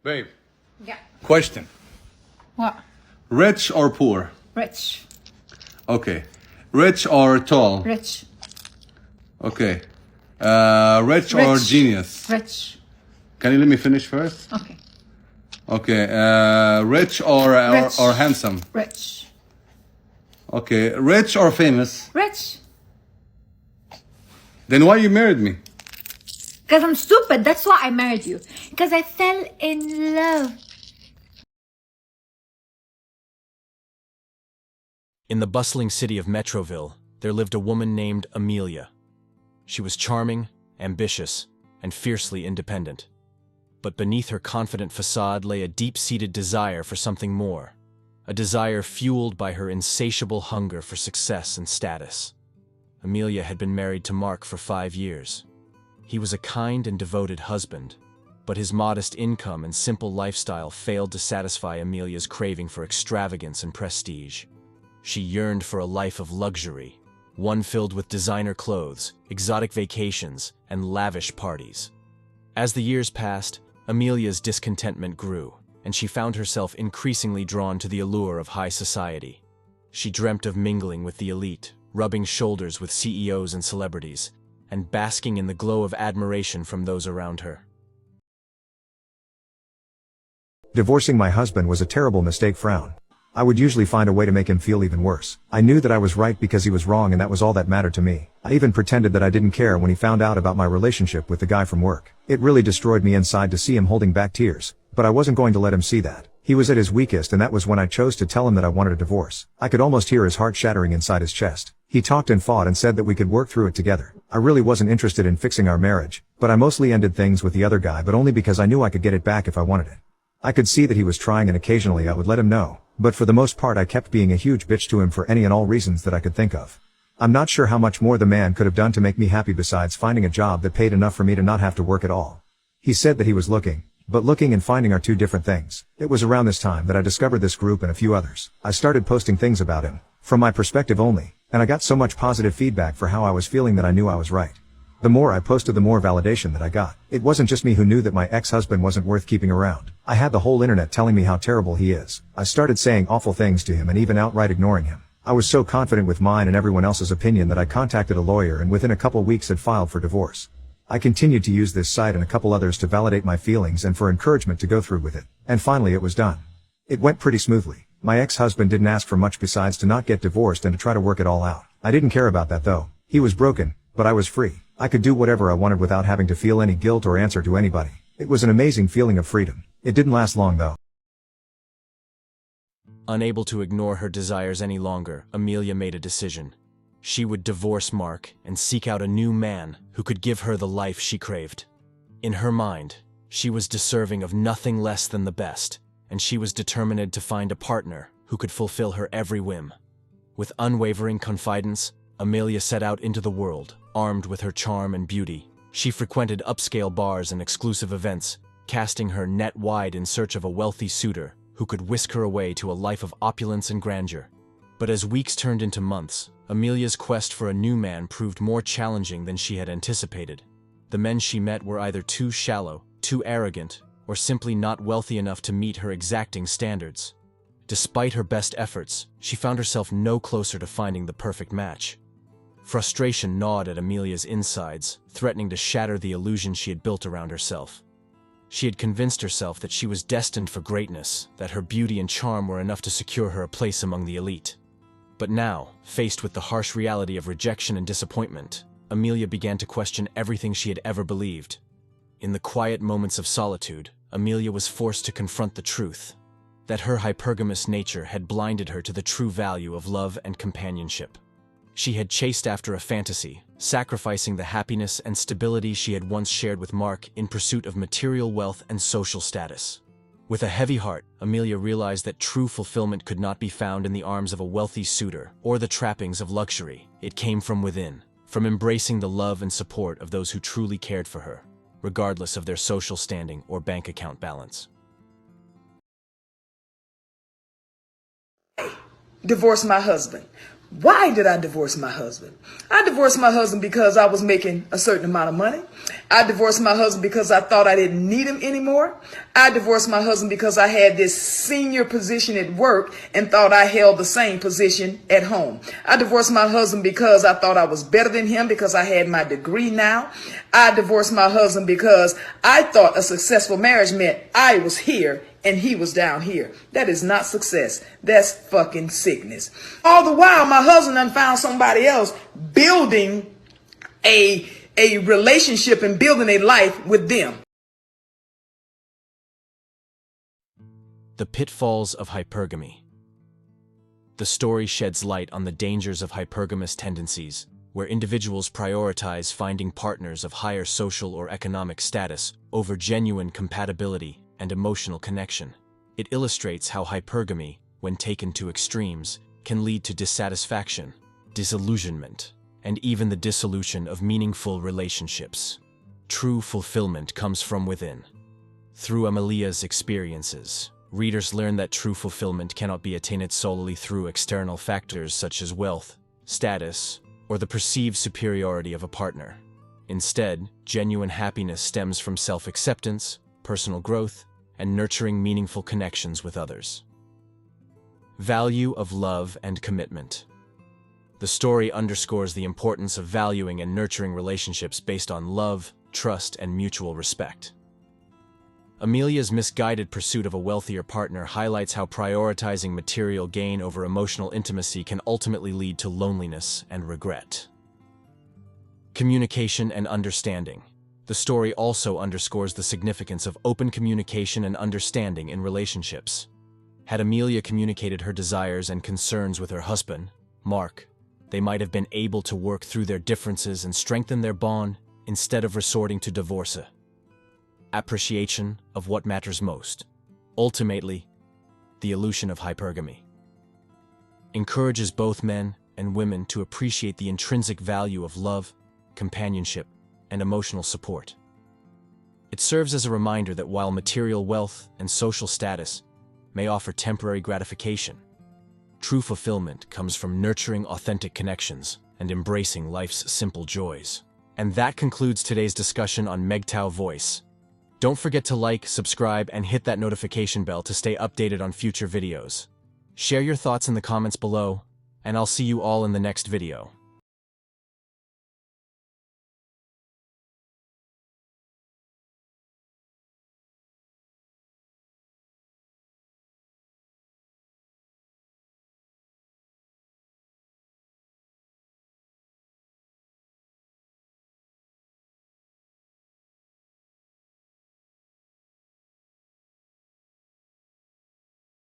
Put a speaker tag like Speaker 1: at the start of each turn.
Speaker 1: Babe,
Speaker 2: Yeah.
Speaker 1: question.
Speaker 2: What?
Speaker 1: Rich or poor?
Speaker 2: Rich.
Speaker 1: Okay. Rich or tall?
Speaker 2: Rich.
Speaker 1: Okay. Rich or
Speaker 2: Rich.
Speaker 1: genius?
Speaker 2: Rich.
Speaker 1: Can you let me finish first?
Speaker 2: Okay.
Speaker 1: Okay. Rich or
Speaker 2: Rich.
Speaker 1: or handsome?
Speaker 2: Rich.
Speaker 1: Okay. Rich or famous?
Speaker 2: Rich.
Speaker 1: Then why you married me?
Speaker 2: Because I'm stupid. That's why I married you. Because I fell in love.
Speaker 3: In the bustling city of Metroville, there lived a woman named Amelia. She was charming, ambitious, and fiercely independent. But beneath her confident facade lay a deep-seated desire for something more, a desire fueled by her insatiable hunger for success and status. Amelia had been married to Mark for 5 years. He was a kind and devoted husband, but his modest income and simple lifestyle failed to satisfy Amelia's craving for extravagance and prestige. She yearned for a life of luxury, one filled with designer clothes, exotic vacations, and lavish parties. As the years passed, Amelia's discontentment grew, and she found herself increasingly drawn to the allure of high society. She dreamt of mingling with the elite, rubbing shoulders with CEOs and celebrities, and basking in the glow of admiration from those around her.
Speaker 4: Divorcing my husband was a terrible mistake. I would usually find a way to make him feel even worse. I knew that I was right because he was wrong, and that was all that mattered to me. I even pretended that I didn't care when he found out about my relationship with the guy from work. It really destroyed me inside to see him holding back tears, but I wasn't going to let him see that. He was at his weakest, and that was when I chose to tell him that I wanted a divorce. I could almost hear his heart shattering inside his chest. He talked and fought and said that we could work through it together. I really wasn't interested in fixing our marriage, but I mostly ended things with the other guy, but only because I knew I could get it back if I wanted it. I could see that he was trying, and occasionally I would let him know, but for the most part I kept being a huge bitch to him for any and all reasons that I could think of. I'm not sure how much more the man could have done to make me happy besides finding a job that paid enough for me to not have to work at all. He said that he was looking, but looking and finding are two different things. It was around this time that I discovered this group and a few others. I started posting things about him, from my perspective only, and I got so much positive feedback for how I was feeling that I knew I was right. The more I posted, the more validation that I got. It wasn't just me who knew that my ex-husband wasn't worth keeping around. I had the whole internet telling me how terrible he is. I started saying awful things to him and even outright ignoring him. I was so confident with mine and everyone else's opinion that I contacted a lawyer and within a couple weeks had filed for divorce. I continued to use this site and a couple others to validate my feelings and for encouragement to go through with it. And finally it was done. It went pretty smoothly. My ex-husband didn't ask for much besides to not get divorced and to try to work it all out. I didn't care about that though. He was broken, but I was free. I could do whatever I wanted without having to feel any guilt or answer to anybody. It was an amazing feeling of freedom. It didn't last long though.
Speaker 3: Unable to ignore her desires any longer, Amelia made a decision. She would divorce Mark and seek out a new man who could give her the life she craved. In her mind, she was deserving of nothing less than the best, and she was determined to find a partner who could fulfill her every whim. With unwavering confidence, Amelia set out into the world, armed with her charm and beauty. She frequented upscale bars and exclusive events, casting her net wide in search of a wealthy suitor who could whisk her away to a life of opulence and grandeur. But as weeks turned into months, Amelia's quest for a new man proved more challenging than she had anticipated. The men she met were either too shallow, too arrogant, or simply not wealthy enough to meet her exacting standards. Despite her best efforts, she found herself no closer to finding the perfect match. Frustration gnawed at Amelia's insides, threatening to shatter the illusion she had built around herself. She had convinced herself that she was destined for greatness, that her beauty and charm were enough to secure her a place among the elite. But now, faced with the harsh reality of rejection and disappointment, Amelia began to question everything she had ever believed. In the quiet moments of solitude, Amelia was forced to confront the truth, that her hypergamous nature had blinded her to the true value of love and companionship. She had chased after a fantasy, sacrificing the happiness and stability she had once shared with Mark in pursuit of material wealth and social status. With a heavy heart, Amelia realized that true fulfillment could not be found in the arms of a wealthy suitor or the trappings of luxury. It came from within, from embracing the love and support of those who truly cared for her, regardless of their social standing or bank account balance.
Speaker 5: Divorce my husband. Why did I divorce my husband? I divorced my husband because I was making a certain amount of money. I divorced my husband because I thought I didn't need him anymore. I divorced my husband because I had this senior position at work and thought I held the same position at home. I divorced my husband because I thought I was better than him because I had my degree now. I divorced my husband because I thought a successful marriage meant I was here and he was down here. That is not success. That's fucking sickness. All the while, my husband done found somebody else building a relationship and building a life with them.
Speaker 3: The pitfalls of hypergamy. The story sheds light on the dangers of hypergamous tendencies, where individuals prioritize finding partners of higher social or economic status over genuine compatibility and emotional connection. It illustrates how hypergamy, when taken to extremes, can lead to dissatisfaction, disillusionment, and even the dissolution of meaningful relationships. True fulfillment comes from within. Through Amelia's experiences, readers learn that true fulfillment cannot be attained solely through external factors such as wealth, status, or the perceived superiority of a partner. Instead, genuine happiness stems from self-acceptance, personal growth, and nurturing meaningful connections with others. Value of love and commitment. The story underscores the importance of valuing and nurturing relationships based on love, trust, and mutual respect. Amelia's misguided pursuit of a wealthier partner highlights how prioritizing material gain over emotional intimacy can ultimately lead to loneliness and regret. Communication and understanding. The story also underscores the significance of open communication and understanding in relationships. Had Amelia communicated her desires and concerns with her husband, Mark, they might have been able to work through their differences and strengthen their bond instead of resorting to divorce. Appreciation of what matters most. Ultimately, the illusion of hypergamy encourages both men and women to appreciate the intrinsic value of love, companionship, and emotional support. It serves as a reminder that while material wealth and social status may offer temporary gratification, true fulfillment comes from nurturing authentic connections and embracing life's simple joys. And that concludes today's discussion on MGTOW Voice. Don't forget to like, subscribe, and hit that notification bell to stay updated on future videos. Share your thoughts in the comments below, and I'll see you all in the next video.